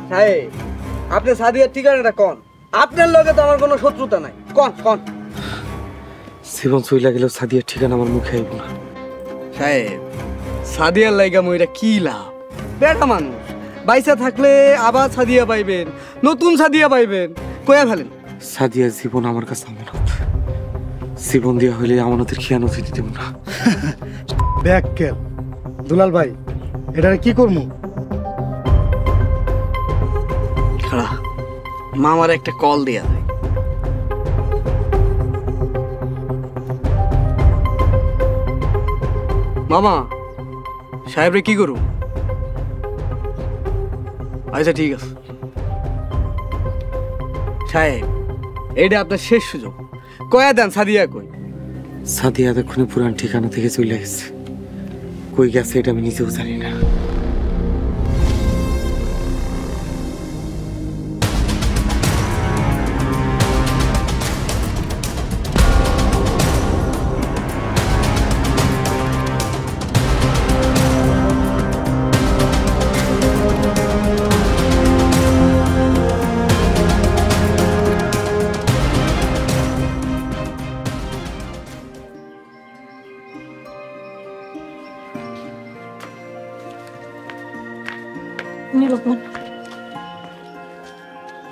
সাহেব আপনি সাদিয়ার ঠিকানাটা কোন? আপনার লগে তো আমার কোনো শত্রুতা নাই, কোন কোন। জীবন চইলা গেলেও সাদিয়ার ঠিকানা আমার মুখে আইব না। সাহেব সাদিয়ার লাইগা মইরা কি লাভ? বেটা মানুষ বাইসা থাকলে আবার সাদিয়া পাইবেন, নতুন সাদিয়া পাইবেন, কয়া ফেলেন। সাদিয়ার জীবন আমার কাছে আমানত, জীবন দেওয়া হইলে আমানতের খেয়ানত হইতে দেব না। দেখ কেন দুলাল ভাই, এটা কি করবো? খাড়া মামার একটা কল দিয়া দেয়। মামা সাহেবরে কি করু? আচ্ছা ঠিক আছে সাহেব, এইটা আপনার শেষ সুযোগ, কয়া দেন সাদিয়া কই? সাদিয়া এতক্ষণে পুরান ঠিকানা থেকে চলে গেছে, কই গেছে এটা আমি নিজেও জানি না।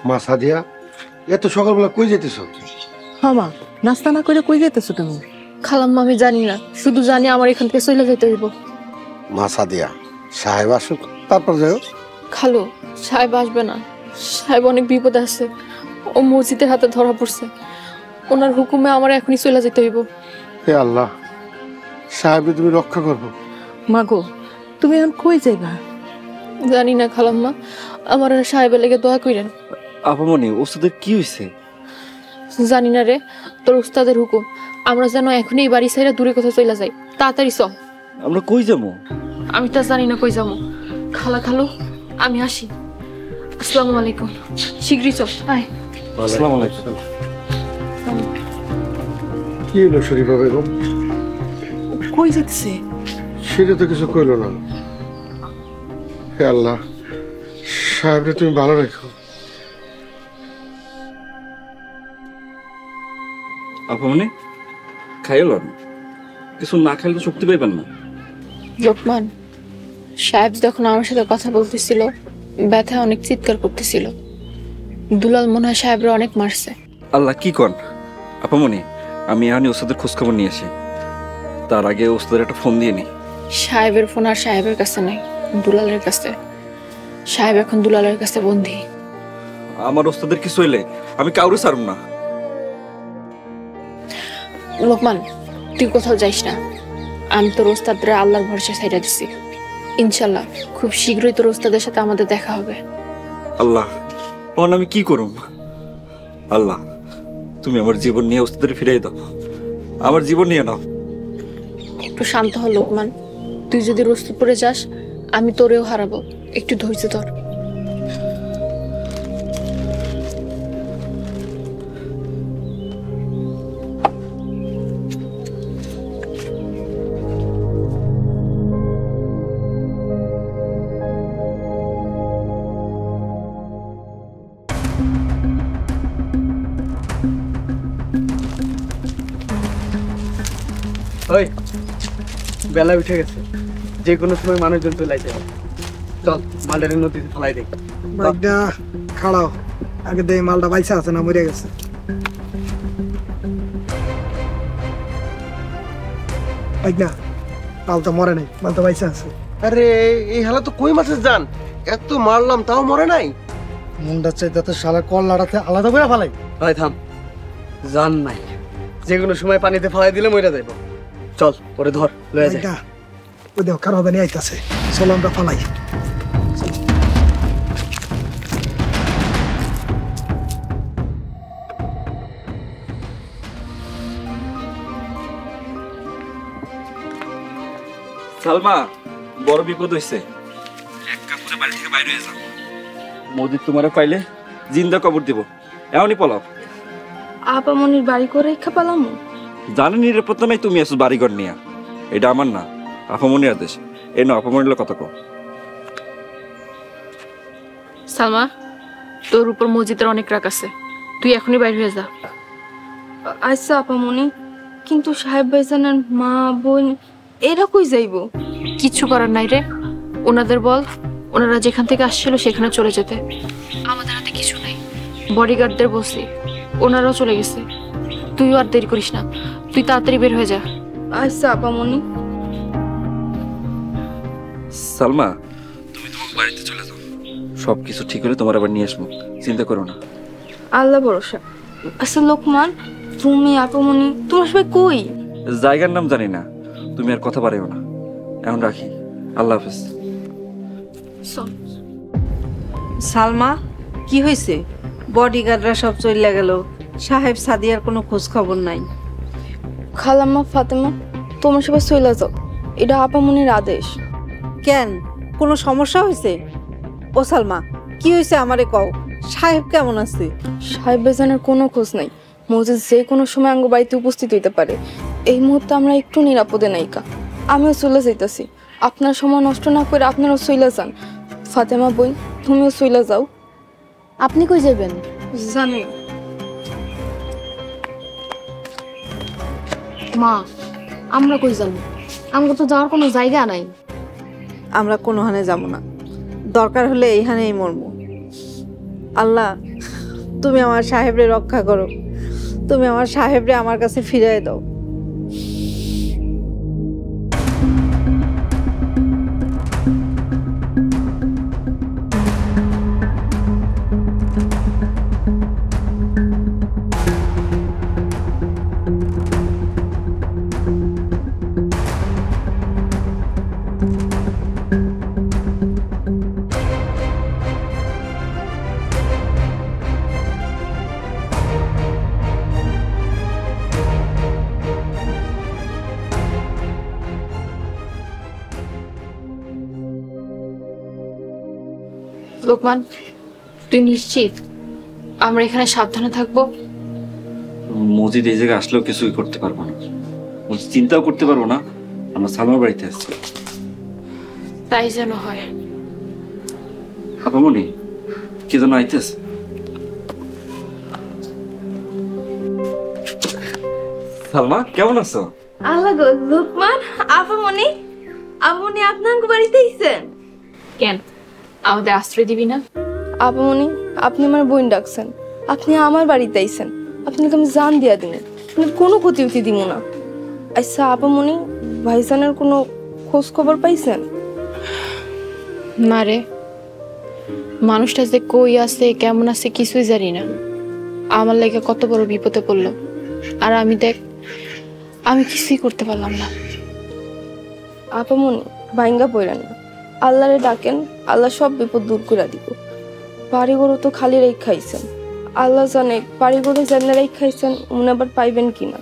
মা সাদিয়া, এত সকালবেলা কই যেতেছ? মামা নাস্তা না করে কই যাইতেছো তুমি? খালাম্মা আমি জানি না, শুধু জানি আমার এখান থেকে চলে যেতে হইব। মা সাদিয়া, সাহেব আসুক তারপর যাও। খালু সাহেব আসবে না, সাহেব অনেক বিপদে আছে, ও মসজিদের হাতে ধরা পড়ছে, ওনার হুকুমে আমার এখনই চলে যেতে হইব। হে আল্লাহ, সাহেবকে তুমি রক্ষা করবো। মাগো তুমি এখন কই যাইবা? জানি না খালাম্মা, আমার সাহেবের লেগে দোয়া কইরেন। আপামনি ওষুধের কি হয়েছে? জানি না রে, তোর উস্তাদের হুকুম, আমরা যেন এখনই এই বাড়ি ছেড়ে দূরে কোথাও চলে যাই, তাড়াতাড়ি চল। আমরা কই যাবো? আমি তা জানি না কই যাবো। খালা খালু আমি আসি, আসসালামু আলাইকুম, শীঘ্রই চল। আয়। আসসালামু আলাইকুম। কি হলো শরীফা বেগম? কই যাচ্ছে? সেটা তো কিছু কইলো না। হে আল্লাহ, সাহেবকে তুমি ভালো রেখো। আপামনি খাইলো না, কিছু না খাইলে তো শক্তি পাইবেন না। লোকমান সাহেব যখন আমার সাথে কথা বলতেছিল, ব্যথা অনেক চিৎকার করতেছিল, দুলাল মনে হয় সাহেবরা অনেক মারছে। আল্লাহ কি কন? আপামনি আমি এখনই ওষুধের খোঁজ খবর নিয়ে আসি, তার আগে ওষুধের একটা ফোন দিয়ে নি। সাহেবের ফোন আর সাহেবের কাছে নাই, দুলালের কাছে। সাহেব এখন দুলালের কাছে বন্দী। আমার ওষুধের কিছু হইলে আমি কাউরে ছাড়ব না। লোকমান তুই কোথাও যাইস না, আমি তোর ওস্তাদরা আল্লাহর ভরসা ছাইড়া দিছি, ইনশাল্লাহ খুব শীঘ্রই তোর ওস্তাদের সাথে আমাদের দেখা হবে। আল্লাহ তখন আমি কি করুম? আল্লাহ তুমি আমার জীবন নিয়ে ওস্তাদের ফিরিয়ে দাও, আমার জীবন নিয়ে নাও। একটু শান্ত হ লোকমান, তুই যদি রস্তুপুরে যাস আমি তোরেও হারাবো, একটু ধৈর্য ধর। ওই বেলা উঠে গেছে, যে কোনো সময় মানুষজন চলে যাবে, চল মালটারে নদীতে ফেলাই দেখ। বাইকটা খাড়াও, আগে দেখ মালটা বাইসা আছে না মরে গেছে। বাইকটা মালটা মরে নাই, মালটা বাইসা আছে। আরে এই হালা তো কই মাছের জান, এত মারলাম তাও মরে নাই। মুন্ডা চাইতে তো শালা কল লাড়াতে আলাদা করে ফেলাই। ভাই থাম, জান নাই, যে কোনো সময় পানিতে ফেলাই দিলে মরে যাইব। চল ওরে ধর, লয়ে যাই। বাইকটা ওই দেখ কারো দানি আইতাছে, চলো আমরা ফালাই। সালমা বড় বিপদ হইছে, এক কাপড়ে বাড়ি থেকে বাইরে হয়ে যাও। মোদি তোমারে পাইলে জিন্দা কবর দিব, এমনই পলাও। আপামনির বাড়ি করে রেখা পালাম। জানি নিরাপত্তা নাই, তুমি আসো বাড়িঘর নিয়া, এটা আমার না, আপামনির আদেশ। এই না আপামনির কথা কও। সালমা, তোর উপর মসজিদের অনেক রাগ আছে, তুই এখনই বাইরে হয়ে যা। আচ্ছা আপামনি, কিন্তু সাহেব ভাইজানের মা বোন এরা কই যাইব? কিচ্ছু করার নাই রে, ওনাদের বল ওনারা যেখান থেকে আসছিল সেখানে চলে যেতে। আমাদের হাতে কিছু নাই, বডিগার্ডদের বসি, ওনারাও চলে গেছে। তুইও আর দেরি করিস না, তুই তাড়াতাড়ি বের হয়ে যা। আচ্ছা আপামনি। সালমা, তুমি তোমার বাড়িতে চলে যাও, সব কিছু ঠিক হলে তোমার আবার নিয়ে আসবো, চিন্তা করো না। আল্লাহ ভরসা। আচ্ছা লোকমান, তুমি আপামনি তোমরা সবাই কই? জায়গার নাম জানি না, তুমি আর কথা বাড়াইও না। এখন রাখি, আল্লাহ হাফেজ। সালমা, কি হয়েছে? বডিগার্ডরা সব চলে গেল, সাহেব সাদিয়ার কোনো খোঁজ খবর নাই। খালাম্মা ফাতেমা, তোমরা সবাই চলে যাও, এটা আপামনির আদেশ। কেন, কোনো সমস্যা হয়েছে? ও সালমা, কি হয়েছে আমারে কও। সাহেব কেমন আছে? সাহেব ভাইজানের কোনো খোঁজ নাই, মসজিদ যে কোনো সময় আঙ্গ বাড়িতে উপস্থিত হইতে পারে। এই মুহূর্তে আমরা একটু নিরাপদে নাইকা। আমিও চলে যাইতাছি, আপনার সময় নষ্ট না করে আপনারাও চলে যান। ফাতেমা বোন, তুমিও চলে যাও। আপনি কই যাবেন? জানি মা, আমরা কই যাবো? আমাকে তো যাওয়ার কোনো জায়গা নাই। আমরা কোনোখানে যাব না, দরকার হলে এইখানেই মরবো। আল্লাহ, তুমি আমার সাহেবরে রক্ষা করো, তুমি আমার সাহেবরে আমার কাছে ফিরিয়ে দাও। লোকমান, তুই নিশ্চিত আমরা এখানে সাবধানে থাকবো? মসজিদ এই জায়গায় আসলেও কিছুই করতে পারবো না, মসজিদ চিন্তাও করতে পারবো না আমরা সালমার বাড়িতে আসছি। তাই যেন হয়। আপামনি, কি যেন আইতেছে। সালমা, কেমন আছো? আল্লাহ গো, লোকমান, আপামনি, আপামনি আপনার বাড়িতে আইছেন কেন, আমাদের আশ্রয় দিবি না? আপামনি, আপনি আমার বোন ডাকছেন, আপনি আমার বাড়িতে আইছেন, আপনাকে আমি জান দিয়া দিব, আপনার কোনো ক্ষতি উতি দিব না। আচ্ছা আপামনি, ভাইজানের কোনো খোঁজ খবর পাইছেন? না রে, মানুষটা যে কই আছে কেমন আছে কিছুই জানি না। আমার লেগে কত বড় বিপদে পড়লো, আর আমি দেখ, আমি কিছুই করতে পারলাম না। আপামনি, ভাইঙ্গা পড়েন না, আল্লাহরে ডাকেন, আল্লাহ সব বিপদ দূর করে দিব। বাড়িঘরও তো খালি রেখ খাইছেন, আল্লাহ জানে বাড়িঘরে জানে রেখ খাইছেন, মনে আবার পাইবেন কিনা।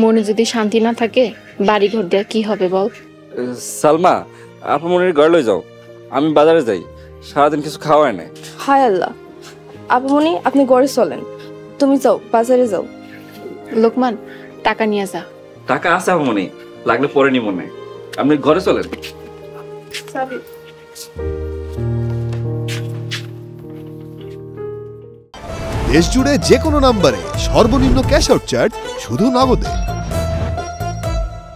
মনে যদি শান্তি না থাকে বাড়ি ঘর দেওয়া কি হবে বল? সালমা, আপামনির ঘর লই যাও, আমি বাজারে যাই, সারাদিন কিছু খাওয়াই নাই। হায় আল্লাহ। আপামনি, আপনি ঘরে চলেন, তুমি যাও বাজারে যাও। লোকমান, টাকা নিয়ে যা। টাকা আছে আপামনি, লাগলে পরে নি মনে, আপনি ঘরে চলেন। দেশ জুড়ে যে কোনো নম্বরে সর্বনিম্ন ক্যাশ আউট চার্জ শুধু নগদে।